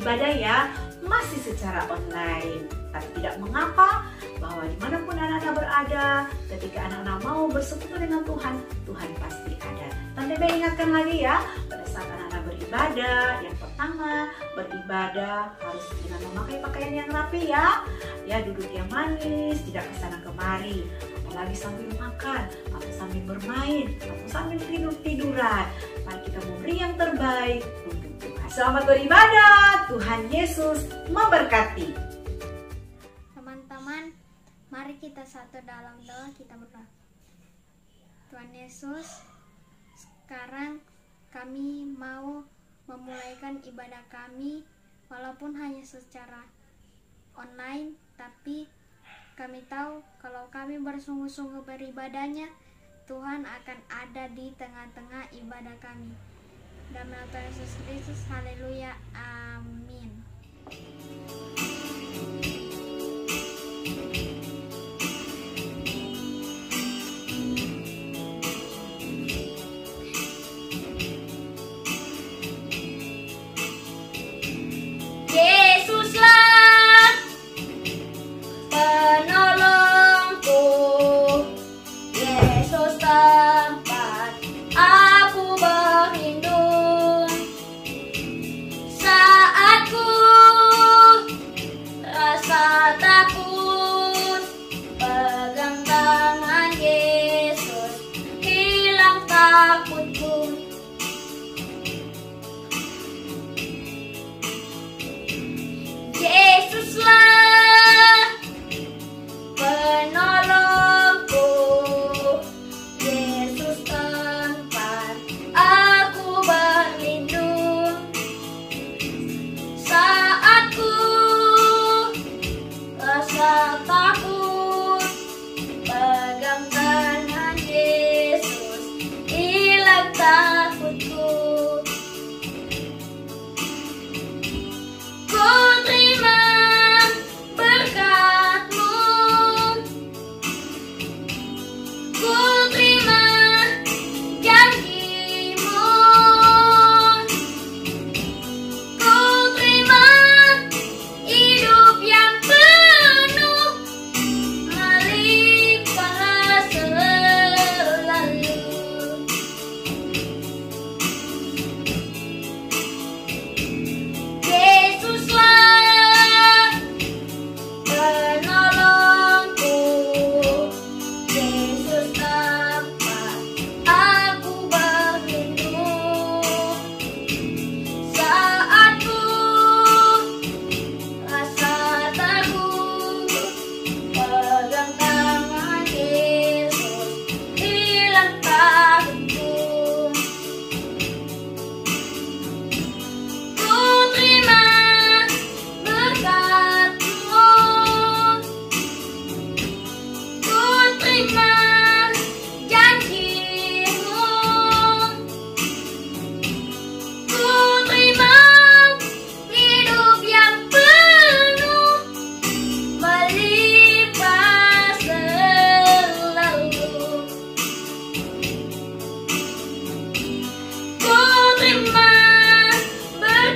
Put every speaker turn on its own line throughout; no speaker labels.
beribadah ya, masih secara online. Tapi tidak mengapa, bahwa dimanapun anak-anak berada, ketika anak-anak mau bersekutu dengan Tuhan, Tuhan pasti ada. Tante Bea ingatkan lagi ya, pada saat anak-anak beribadah, yang pertama, beribadah harus dengan memakai pakaian yang rapi ya. Ya, duduk yang manis, tidak kesana kemari, apalagi sambil makan, atau sambil bermain, atau sambil tidur-tiduran. Mari kita memberi yang terbaik untuk Tuhan. Selamat beribadah, Tuhan Yesus memberkati.
Teman-teman, mari kita satu dalam doa, kita berdoa. Tuhan Yesus, sekarang kami mau memulaikan ibadah kami, walaupun hanya secara online, tapi kami tahu kalau kami bersungguh-sungguh beribadahnya, Tuhan akan ada di tengah-tengah ibadah kami. Dalam nama Tuhan Yesus Kristus, haleluya, amin.
Yesuslah penolongku, Yesus tempat aku berlindung. Saat ku rasa takut, pegang tangan Yesus, hilang takutku. Yesuslah penolongku, Yesus tempat aku berlindung. Saat ku rasa takut, pegang tangan Yesus, hilang takutku. Ku terima berkat-Mu, ku terima janji-Mu, ku terima hidup yang penuh melimpah selalu. Yesuslah penolongku, Yesus tempat aku berlindung. Saat ku rasa takut, pegang tangan Yesus, hilang takutku. Ku terima berkat-Mu, ku terima janji-Mu, ku terima hidup yang penuh melimpah selalu. Ku terima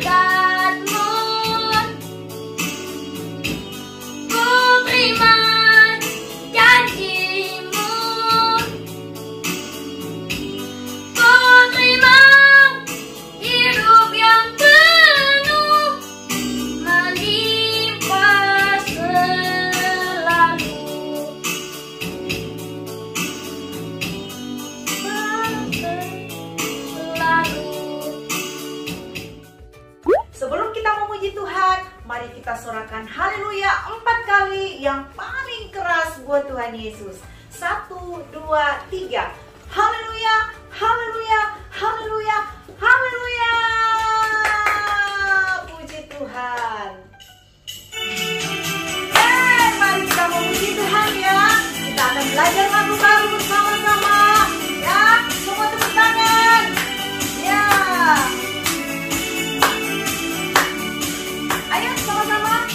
berkat-Mu, ku terima janji-Mu, ku terima hidup yang penuh melimpah selalu.
Sebelum kita memuji Tuhan, mari kita sorakan haleluya 4 kali yang paling keras buat Tuhan Yesus. 1, 2, 3. Haleluya, haleluya, haleluya, haleluya. Puji Tuhan. Mari kita memuji Tuhan ya. Kita akan belajar lagu baru bersama-sama. Ya, semua tepuk tangan. Ya. Ayo sama-sama.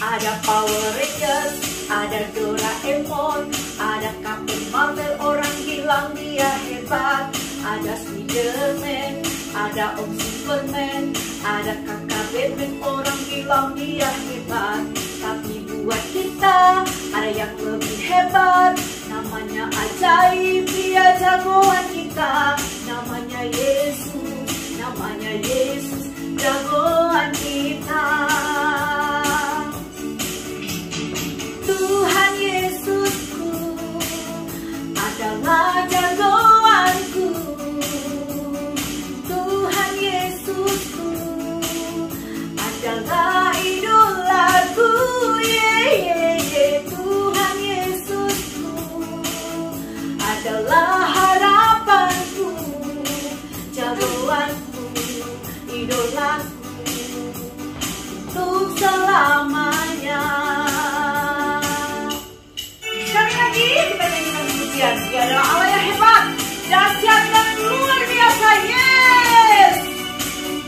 Ada Power Rangers, ada Doraemon, ada Captain Marvel, orang bilang dia hebat. Ada Spiderman, ada Om Superman, ada kakak Batman, orang bilang dia hebat. Tapi buat kita ada yang lebih hebat, namanya ajaib, dia jagoan kita. Namanya Yesus, namanya Yesus, jagoan kita. Tuhan Yesusku adalah jagoanku. Tuhan Yesusku adalah idolaku. Tuhan Yesusku adalah harapanku, jagoanku, idolaku untuk selamanya. Sekali lagi kita nyanyikan pujian. Dia adalah Allah yang hebat, dahsyat dan luar biasa. Yes,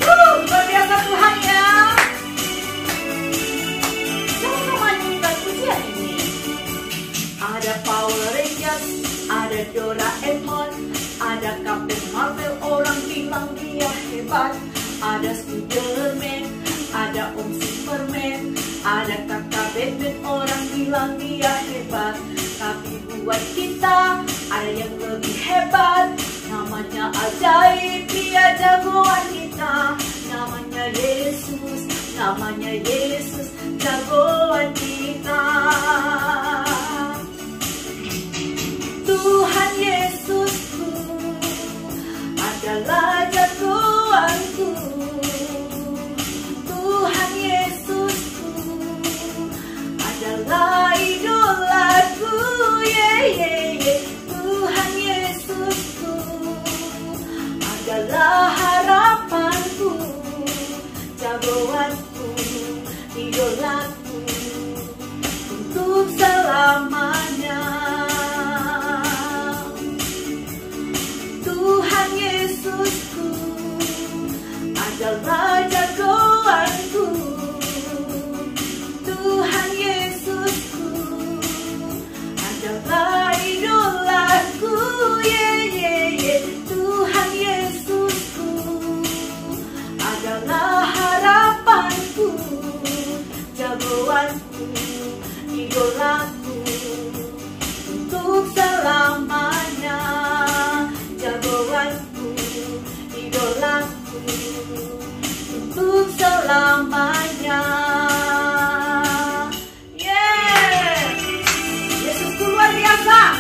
luar biasa Tuhan ya. Sama-sama nyanyikan pujian ini. Ada Power Rangers, ada Doraemon, ada Captain Marvel, orang bilang dia hebat. Ada Spiderman, ada Om Superman, ada kakak Batman, orang bilang dia hebat. Tapi buat kita ada yang lebih hebat, namanya ajaib, dia jagoan kita. Namanya Yesus, namanya Yesus, jagoan kita. Tuhan Yesusku adalah jagoanku. Tuhan Yesusku adalah idolaku. Tuhan Yesusku adalah harapanku, jagoanku, idolaku untuk selamanya. Tuhan Yesusku adalah jagoanku. Tuhan Yesusku adalah idolaku. Tuhan Yesusku adalah harapanku, jagoanku, idolaku untuk selamanya. Jagoanku, idolaku untuk selamanya. Yesusku luar biasa.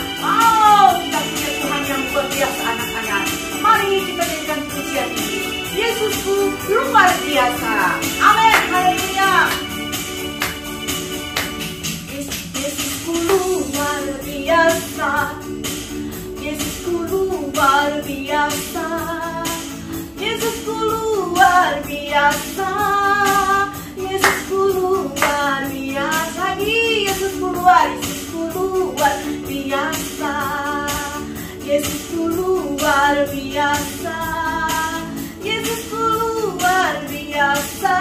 Kita punya Tuhan yang luar biasa anak-anak. Mari kita nyanyikan pujian ini. Yesusku luar biasa. Amin. Haleluya. Yesusku luar biasa. Yesusku luar biasa. Yesusku luar biasa. Yesusku luar biasa. Lagi Yesusku luar biasa. Yesusku luar biasa. Yesusku luar biasa.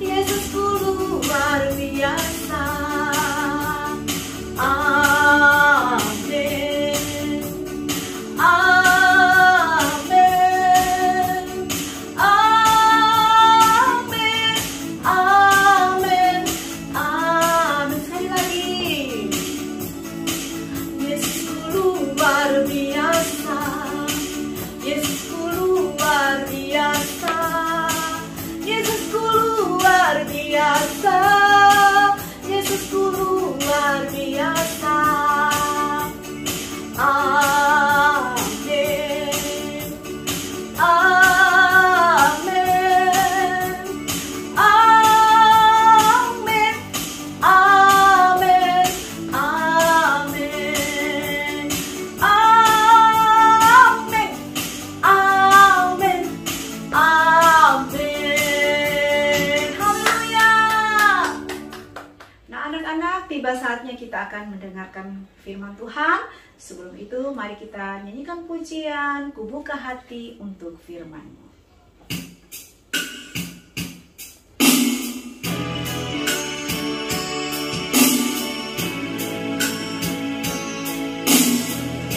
Yesusku luar biasa. Amin. Amin. Amin. Amin. Amin. Sekali lagi. Yesusku luar biasa. Yesusku luar biasa. Yesusku luar biasa. Yesusku luar biasa. Amin. Amin. Amin. Amin. Amin. Amin. Amin. Amin. Haleluya. Nah, anak-anak, tiba saatnya kita akan mendengarkan firman Tuhan. Sebelum itu, mari kita nyanyikan pujian, Ku Buka Hati untuk Firman-Mu.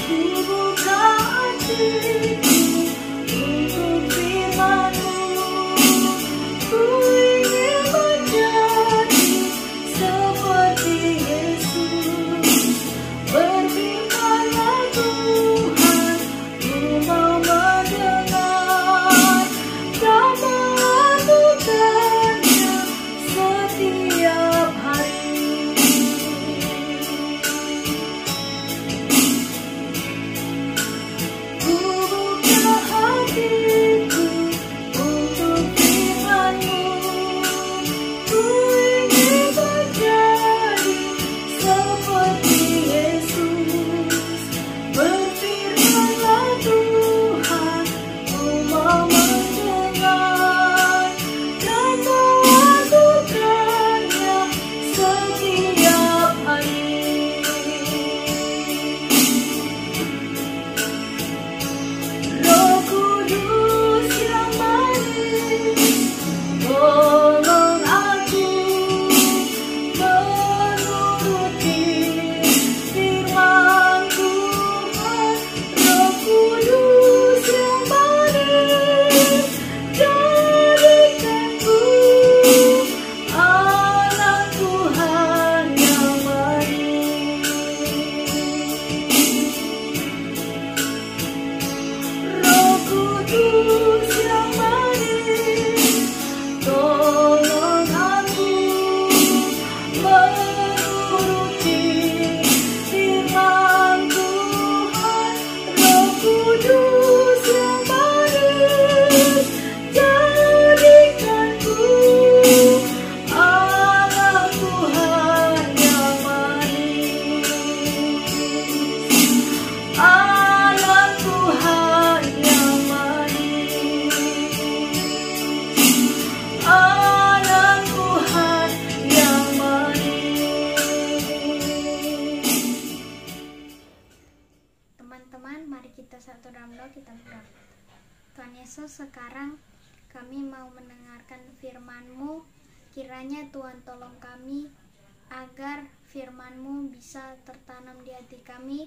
Ku buka hatiku untuk
Yesus, sekarang kami mau mendengarkan firman-Mu. Kiranya Tuhan tolong kami agar firman-Mu bisa tertanam di hati kami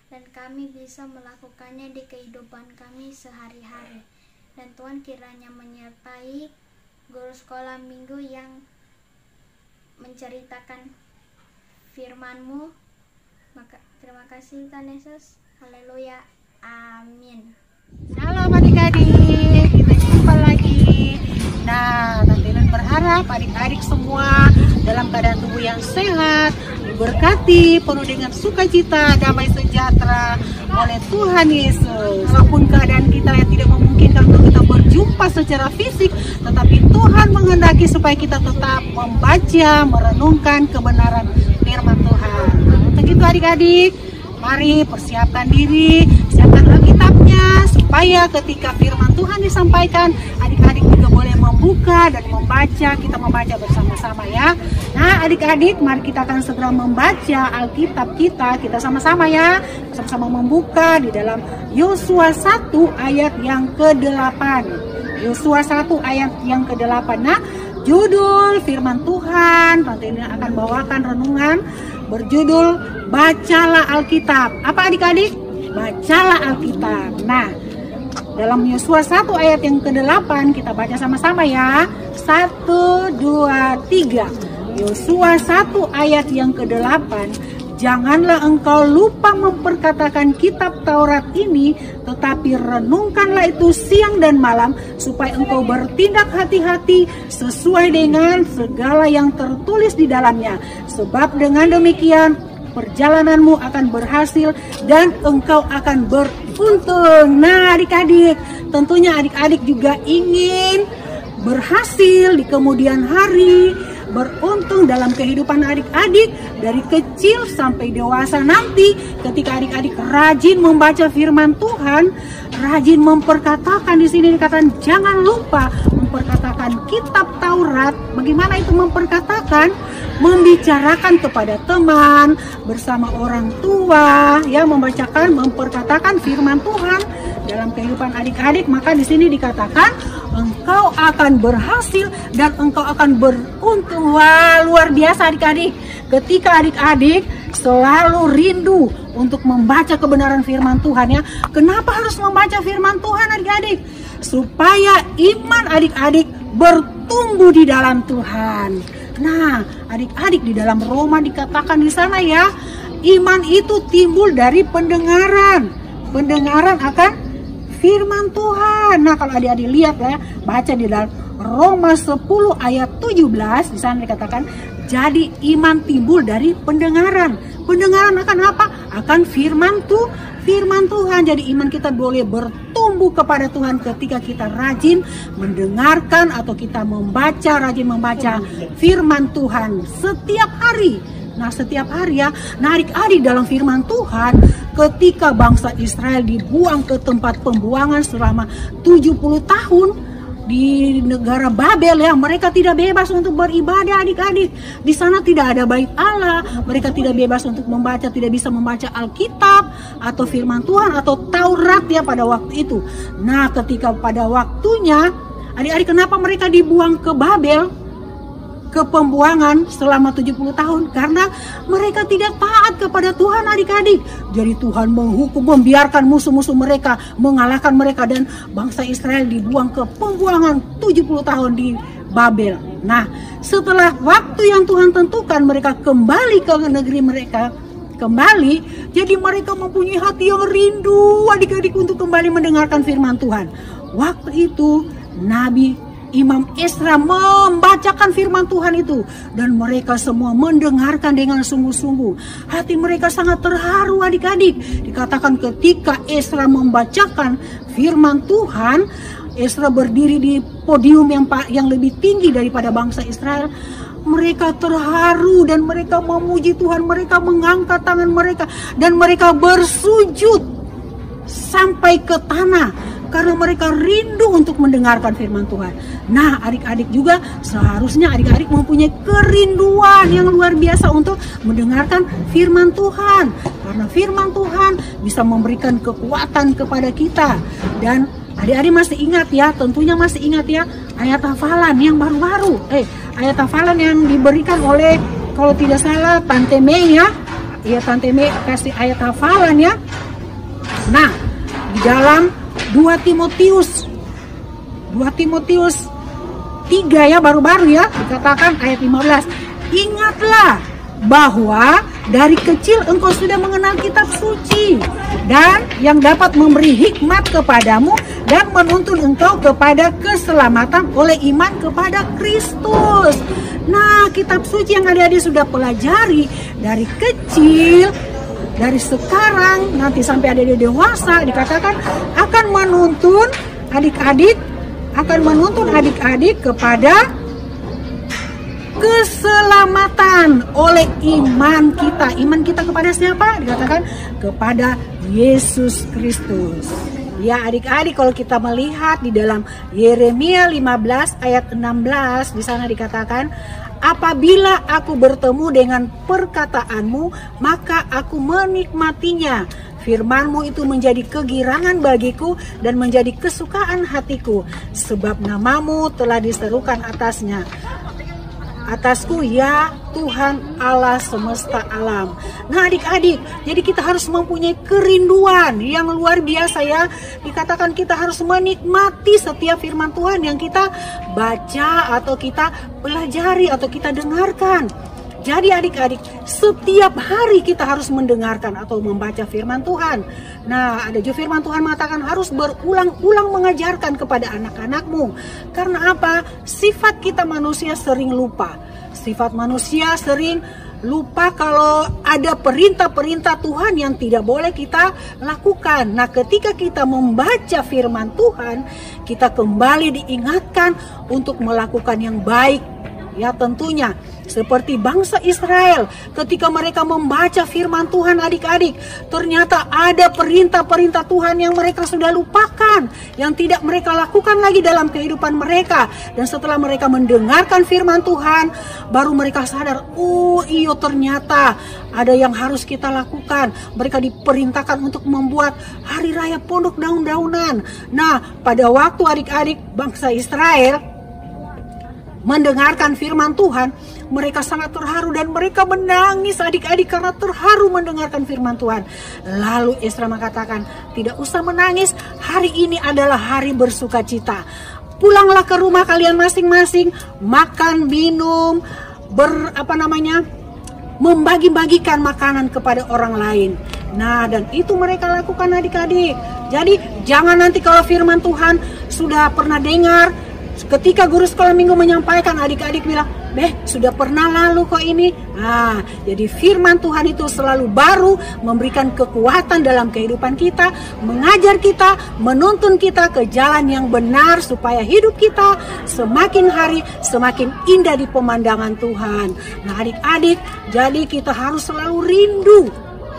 dan kami bisa melakukannya di kehidupan kami sehari-hari. Dan Tuhan kiranya menyertai guru sekolah minggu yang menceritakan firman-Mu. Maka terima kasih Tuhan Yesus. Haleluya. Amin.
Halo adik-adik, kita jumpa lagi. Nah, Tante Ellen berharap adik-adik semua dalam keadaan tubuh yang sehat, diberkati, penuh dengan sukacita, damai sejahtera oleh Tuhan Yesus. Walaupun keadaan kita yang tidak memungkinkan untuk kita berjumpa secara fisik, tetapi Tuhan menghendaki supaya kita tetap membaca, merenungkan kebenaran firman Tuhan. Untuk itu adik-adik, mari persiapkan diri, siapkan Alkitabnya, supaya ketika firman Tuhan disampaikan, adik-adik juga boleh membuka dan membaca. Kita membaca bersama-sama ya. Nah adik-adik, mari kita akan segera membaca Alkitab kita sama-sama ya. Sama-sama membuka di dalam Yosua 1 ayat yang ke-8. Yosua 1 ayat yang ke-8. Nah, judul firman Tuhan nanti ini akan bawakan renungan berjudul Bacalah Alkitab. Apa adik-adik? Bacalah Alkitab. Nah, dalam Yosua 1 ayat yang ke-8 kita baca sama-sama ya. 1, 2, 3. Yosua 1 ayat yang ke-8. Janganlah engkau lupa memperkatakan kitab Taurat ini, tetapi renungkanlah itu siang dan malam, supaya engkau bertindak hati-hati sesuai dengan segala yang tertulis di dalamnya. Sebab dengan demikian perjalananmu akan berhasil dan engkau akan beruntung. Nah adik-adik, tentunya adik-adik juga ingin berhasil di kemudian hari, beruntung dalam kehidupan adik-adik dari kecil sampai dewasa nanti. Ketika adik-adik rajin membaca firman Tuhan, rajin memperkatakan, di sini dikatakan jangan lupa memperkatakan kitab Taurat. Bagaimana itu memperkatakan? Membicarakan kepada teman, bersama orang tua, ya, memperkatakan firman Tuhan dalam kehidupan adik-adik. Maka di sini dikatakan engkau akan berhasil dan engkau akan beruntung. Wah, luar biasa adik-adik. Ketika adik-adik selalu rindu untuk membaca kebenaran firman Tuhan ya. Kenapa harus membaca firman Tuhan adik-adik? Supaya iman adik-adik bertumbuh di dalam Tuhan. Nah, adik-adik, di dalam Roma dikatakan di sana ya, iman itu timbul dari pendengaran. Pendengaran akan firman Tuhan. Nah, kalau adik-adik lihat ya, baca di dalam Roma 10 ayat 17, di sana dikatakan, jadi iman timbul dari pendengaran. Pendengaran akan apa? Akan firman Tuhan. Jadi iman kita boleh bertumbuh kepada Tuhan ketika kita rajin mendengarkan atau kita rajin membaca firman Tuhan setiap hari. Nah, setiap hari ya. Nah, adik-adik, dalam firman Tuhan, ketika bangsa Israel dibuang ke tempat pembuangan selama 70 tahun di negara Babel ya, mereka tidak bebas untuk beribadah adik-adik. Di sana tidak ada bait Allah, mereka tidak bebas untuk membaca, tidak bisa membaca Alkitab atau firman Tuhan atau Taurat ya pada waktu itu. Nah, ketika pada waktunya, adik-adik, kenapa mereka dibuang ke Babel, ke pembuangan selama 70 tahun? Karena mereka tidak taat kepada Tuhan adik-adik. Jadi Tuhan menghukum, membiarkan musuh-musuh mereka mengalahkan mereka, dan bangsa Israel dibuang ke pembuangan 70 tahun di Babel. Nah, setelah waktu yang Tuhan tentukan, mereka kembali ke negeri mereka. Jadi mereka mempunyai hati yang rindu adik-adik untuk kembali mendengarkan firman Tuhan. Waktu itu Nabi Imam Esra membacakan firman Tuhan itu, dan mereka semua mendengarkan dengan sungguh-sungguh. Hati mereka sangat terharu adik-adik. Dikatakan ketika Esra membacakan firman Tuhan, Esra berdiri di podium yang lebih tinggi daripada bangsa Israel. Mereka terharu dan mereka memuji Tuhan. Mereka mengangkat tangan mereka dan mereka bersujud sampai ke tanah, karena mereka rindu untuk mendengarkan firman Tuhan. Nah, adik-adik juga seharusnya adik-adik mempunyai kerinduan yang luar biasa untuk mendengarkan firman Tuhan. Karena firman Tuhan bisa memberikan kekuatan kepada kita. Dan Adik-adik masih ingat ya, tentunya masih ingat ya, ayat hafalan yang baru-baru. Ayat hafalan yang diberikan oleh, kalau tidak salah, Tante Mei ya. Ya, Tante Mei kasih ayat hafalan ya. Nah, di dalam 2 Timotius 3 ya, baru-baru ya, dikatakan ayat 15. Ingatlah bahwa dari kecil engkau sudah mengenal kitab suci dan yang dapat memberi hikmat kepadamu dan menuntun engkau kepada keselamatan oleh iman kepada Kristus. Nah, kitab suci yang adik-adik sudah pelajari dari kecil, dari sekarang nanti sampai adik-adik dewasa, dikatakan akan menuntun adik-adik kepada keselamatan oleh iman kita. Iman kita kepada siapa? Dikatakan kepada Yesus Kristus. Ya adik-adik, kalau kita melihat di dalam Yeremia 15 ayat 16, di sana dikatakan, apabila aku bertemu dengan perkataanmu, maka aku menikmatinya. Firmanmu itu menjadi kegirangan bagiku dan menjadi kesukaan hatiku, sebab namamu telah diserukan atasku ya Tuhan Allah semesta alam. Nah adik-adik, jadi kita harus mempunyai kerinduan yang luar biasa ya. Dikatakan kita harus menikmati setiap firman Tuhan yang kita baca atau kita pelajari atau kita dengarkan. Jadi adik-adik, setiap hari kita harus mendengarkan atau membaca firman Tuhan. Nah, ada juga firman Tuhan mengatakan harus berulang-ulang mengajarkan kepada anak-anakmu. Karena apa? Sifat kita manusia sering lupa. Sifat manusia sering lupa kalau ada perintah-perintah Tuhan yang tidak boleh kita lakukan. Nah, ketika kita membaca firman Tuhan, kita kembali diingatkan untuk melakukan yang baik. Ya tentunya seperti bangsa Israel ketika mereka membaca firman Tuhan adik-adik, ternyata ada perintah-perintah Tuhan yang mereka sudah lupakan, yang tidak mereka lakukan lagi dalam kehidupan mereka. Dan setelah mereka mendengarkan firman Tuhan, baru mereka sadar, oh iyo ternyata ada yang harus kita lakukan. Mereka diperintahkan untuk membuat hari raya pondok daun-daunan. Nah, pada waktu adik-adik bangsa Israel mendengarkan firman Tuhan, mereka sangat terharu dan mereka menangis adik-adik karena terharu mendengarkan firman Tuhan. Lalu Esra mengatakan, tidak usah menangis, hari ini adalah hari bersukacita. Pulanglah ke rumah kalian masing-masing, makan, minum, membagi-bagikan makanan kepada orang lain. Nah, dan itu mereka lakukan adik-adik. Jadi jangan nanti kalau firman Tuhan sudah pernah dengar, ketika guru sekolah minggu menyampaikan, adik-adik bilang, sudah pernah lalu kok ini. Nah, jadi firman Tuhan itu selalu baru, memberikan kekuatan dalam kehidupan kita, mengajar kita, menuntun kita ke jalan yang benar supaya hidup kita semakin hari semakin indah di pemandangan Tuhan. Nah adik-adik, jadi kita harus selalu rindu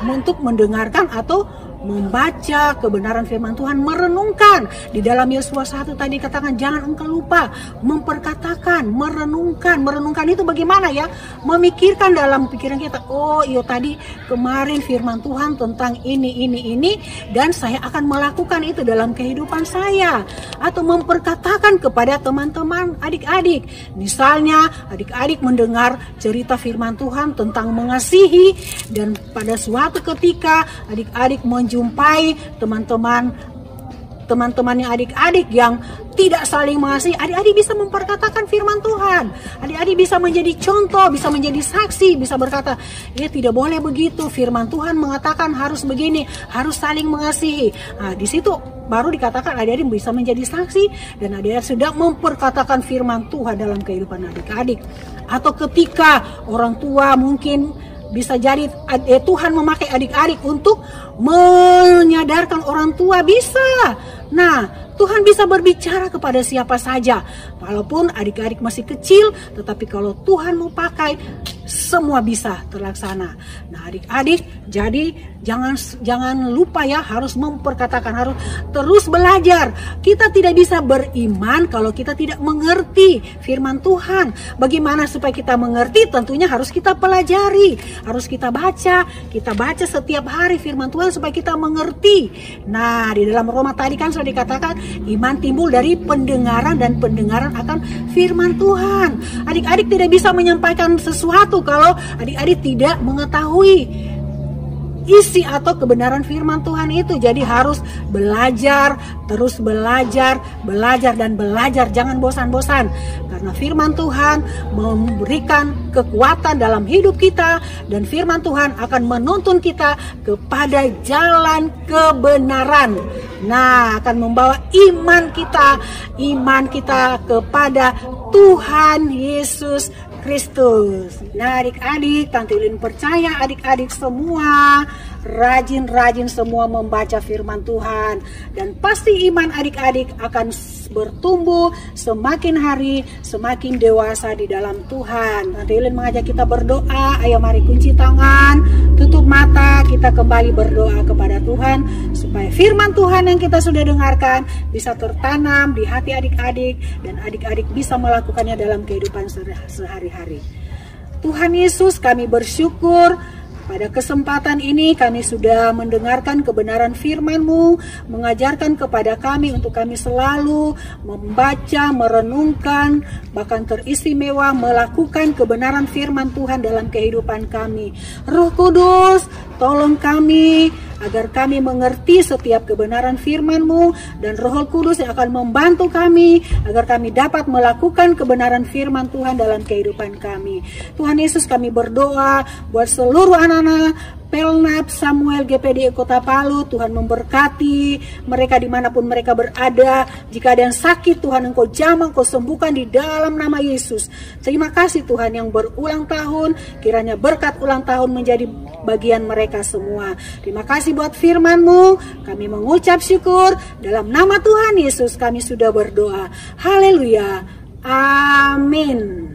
untuk mendengarkan atau membaca kebenaran firman Tuhan, merenungkan. Di dalam Yosua 1 tadi katakan, jangan engkau lupa memperkatakan, merenungkan. Merenungkan itu bagaimana ya? Memikirkan dalam pikiran kita, oh iya tadi kemarin firman Tuhan tentang ini, dan saya akan melakukan itu dalam kehidupan saya. Atau memperkatakan kepada teman-teman adik-adik. Misalnya adik-adik mendengar cerita firman Tuhan tentang mengasihi, dan pada suatu ketika adik-adik menjumpai teman-temannya adik-adik yang tidak saling mengasihi, adik-adik bisa memperkatakan firman Tuhan. Adik-adik bisa menjadi contoh, bisa menjadi saksi, bisa berkata, ya tidak boleh begitu, firman Tuhan mengatakan harus begini, harus saling mengasihi. Nah, di situ baru dikatakan adik-adik bisa menjadi saksi dan adik-adik sudah memperkatakan firman Tuhan dalam kehidupan adik-adik. Atau ketika orang tua mungkin bisa jadi Tuhan memakai adik-adik untuk menyadarkan orang tua, bisa. Nah, Tuhan bisa berbicara kepada siapa saja. Walaupun adik-adik masih kecil, tetapi kalau Tuhan mau pakai, semua bisa terlaksana. Nah adik-adik, jadi jangan lupa ya, harus memperkatakan, harus terus belajar. Kita tidak bisa beriman kalau kita tidak mengerti firman Tuhan. Bagaimana supaya kita mengerti? Tentunya harus kita pelajari, harus kita baca setiap hari firman Tuhan supaya kita mengerti. Nah di dalam Roma tadi kan sudah dikatakan iman timbul dari pendengaran dan pendengaran akan firman Tuhan. Adik-adik tidak bisa menyampaikan sesuatu kalau adik-adik tidak mengetahui isi atau kebenaran firman Tuhan itu. Jadi harus belajar, terus belajar dan belajar. Jangan bosan-bosan, karena firman Tuhan memberikan kekuatan dalam hidup kita, dan firman Tuhan akan menuntun kita kepada jalan kebenaran. Nah, akan membawa iman kita kepada Tuhan Yesus Kristus. Nah adik-adik, Tante Ulin percaya adik-adik semua rajin-rajin semua membaca firman Tuhan, dan pasti iman adik-adik akan bertumbuh semakin hari semakin dewasa di dalam Tuhan. Tante Ulin mengajak kita berdoa. Ayo mari kunci tangan, tutup mata, kita kembali berdoa kepada Tuhan supaya firman Tuhan yang kita sudah dengarkan bisa tertanam di hati adik-adik, dan adik-adik bisa melakukannya dalam kehidupan sehari-hari. Tuhan Yesus, kami bersyukur pada kesempatan ini kami sudah mendengarkan kebenaran firman-Mu, mengajarkan kepada kami untuk kami selalu membaca, merenungkan, bahkan teristimewa melakukan kebenaran firman Tuhan dalam kehidupan kami. Roh Kudus, tolong kami agar kami mengerti setiap kebenaran firman-Mu, dan Roh Kudus yang akan membantu kami agar kami dapat melakukan kebenaran firman Tuhan dalam kehidupan kami. Tuhan Yesus, kami berdoa buat seluruh anak-anak Pelnap Samuel GPD Kota Palu. Tuhan memberkati mereka dimanapun mereka berada. Jika ada yang sakit, Tuhan Engkau jamah, Engkau sembuhkan di dalam nama Yesus. Terima kasih Tuhan yang berulang tahun, kiranya berkat ulang tahun menjadi bagian mereka semua. Terima kasih buat firman-Mu, kami mengucap syukur dalam nama Tuhan Yesus kami sudah berdoa. Haleluya, amin.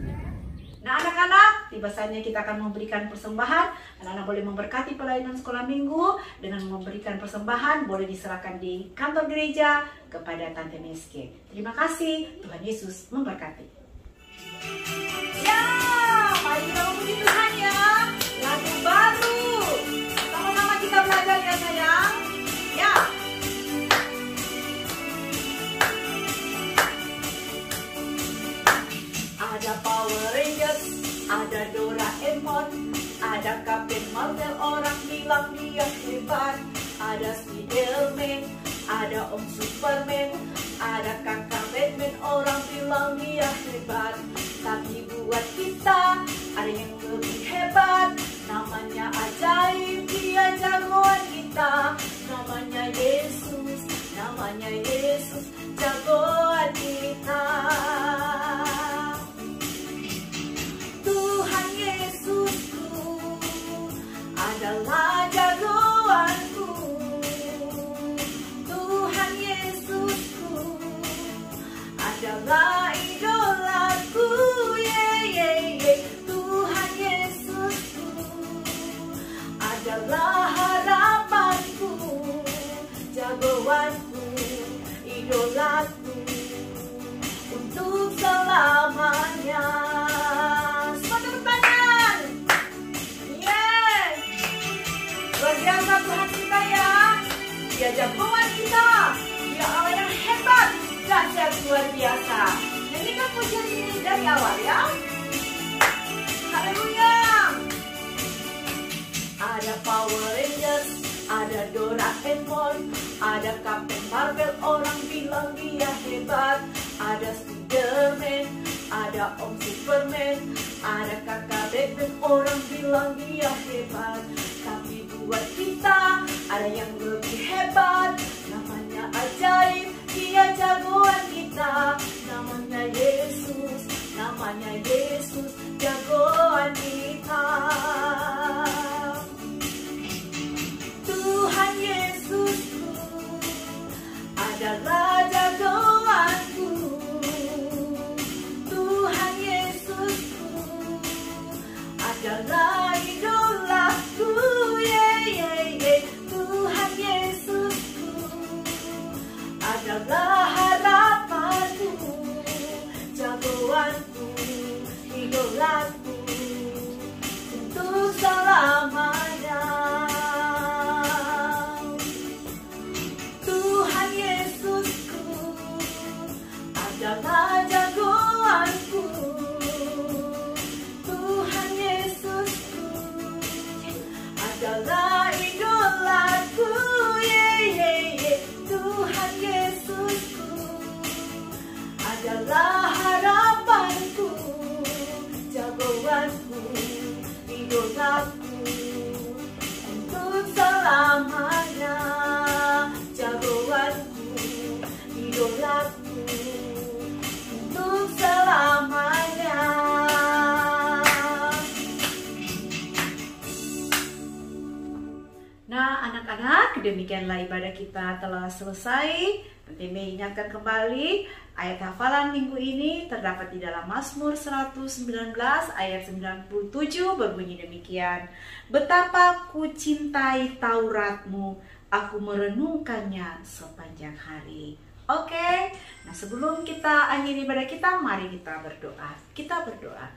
Nah anak-anak, tiba saatnya kita akan memberikan persembahan. Anak-anak boleh memberkati pelayanan sekolah minggu dengan memberikan persembahan, boleh diserahkan di kantor gereja kepada Tante Meske. Terima kasih, Tuhan Yesus memberkati. Ya, mari kita memuji Tuhan ya. Lagu baru, sama-sama kita belajar ya sayang. Ya. Ada Power Rangers, ada Doraemon, ada Kapten Marvel, orang bilang dia hebat. Ada Spiderman, ada Om Superman, ada Kakak Batman, orang bilang dia hebat. Tapi buat kita ada yang lebih hebat, namanya ajaib, dia jagoan kita. Namanya Yesus, jagoan kita. Tuhan Yesusku adalah jagoanku. Tuhan Yesusku adalah idolaku. Tuhan Yesusku adalah harapanku, jagoanku, idolaku untuk selamanya. Luar biasa Tuhan kita ya. Dia jagoan kita, dia Allah yang hebat, dahsyat, luar biasa. Nyanyikan pujian ini dari awal ya. Haleluya. Ada Power Rangers, ada Doraemon, ada Kapten Marvel, orang bilang dia hebat. Ada Spiderman, ada Om Superman, ada Kakak Batman, orang bilang dia hebat. Tapi buat kita ada yang lebih hebat, namanya ajaib, dia jagoan kita. Namanya Yesus, jagoan kita. Tuhan Yesusku adalah jagoanku. Tuhan Yesusku adalah demikianlah ibadah kita telah selesai. Nanti ingatkan kembali ayat hafalan minggu ini terdapat di dalam Mazmur 119 ayat 97 berbunyi demikian. Betapa ku cintai Tauratmu, aku merenungkannya sepanjang hari. Oke, nah sebelum kita akhiri ibadah kita, mari kita berdoa. Kita berdoa.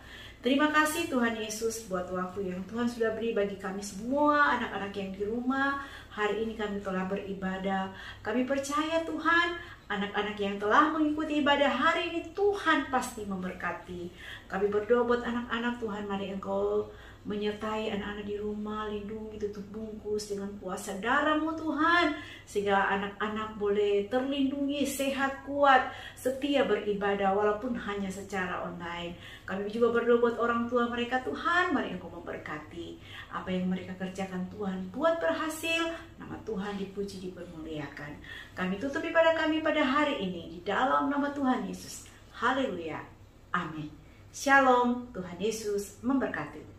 Terima kasih Tuhan Yesus buat waktu yang Tuhan sudah beri bagi kami semua, anak-anak yang di rumah. Hari ini kami telah beribadah. Kami percaya Tuhan, anak-anak yang telah mengikuti ibadah hari ini Tuhan pasti memberkati. Kami berdoa buat anak-anak Tuhan, mari Engkau menyertai anak-anak di rumah, lindungi, tutup bungkus dengan kuasa darah-Mu Tuhan, sehingga anak-anak boleh terlindungi, sehat, kuat, setia beribadah walaupun hanya secara online. Kami juga berdoa buat orang tua mereka Tuhan, mari Engkau memberkati apa yang mereka kerjakan Tuhan, buat berhasil, nama Tuhan dipuji, dipermuliakan. Kami tutup ibadah kami pada hari ini di dalam nama Tuhan Yesus. Haleluya. Amin. Shalom. Tuhan Yesus memberkati.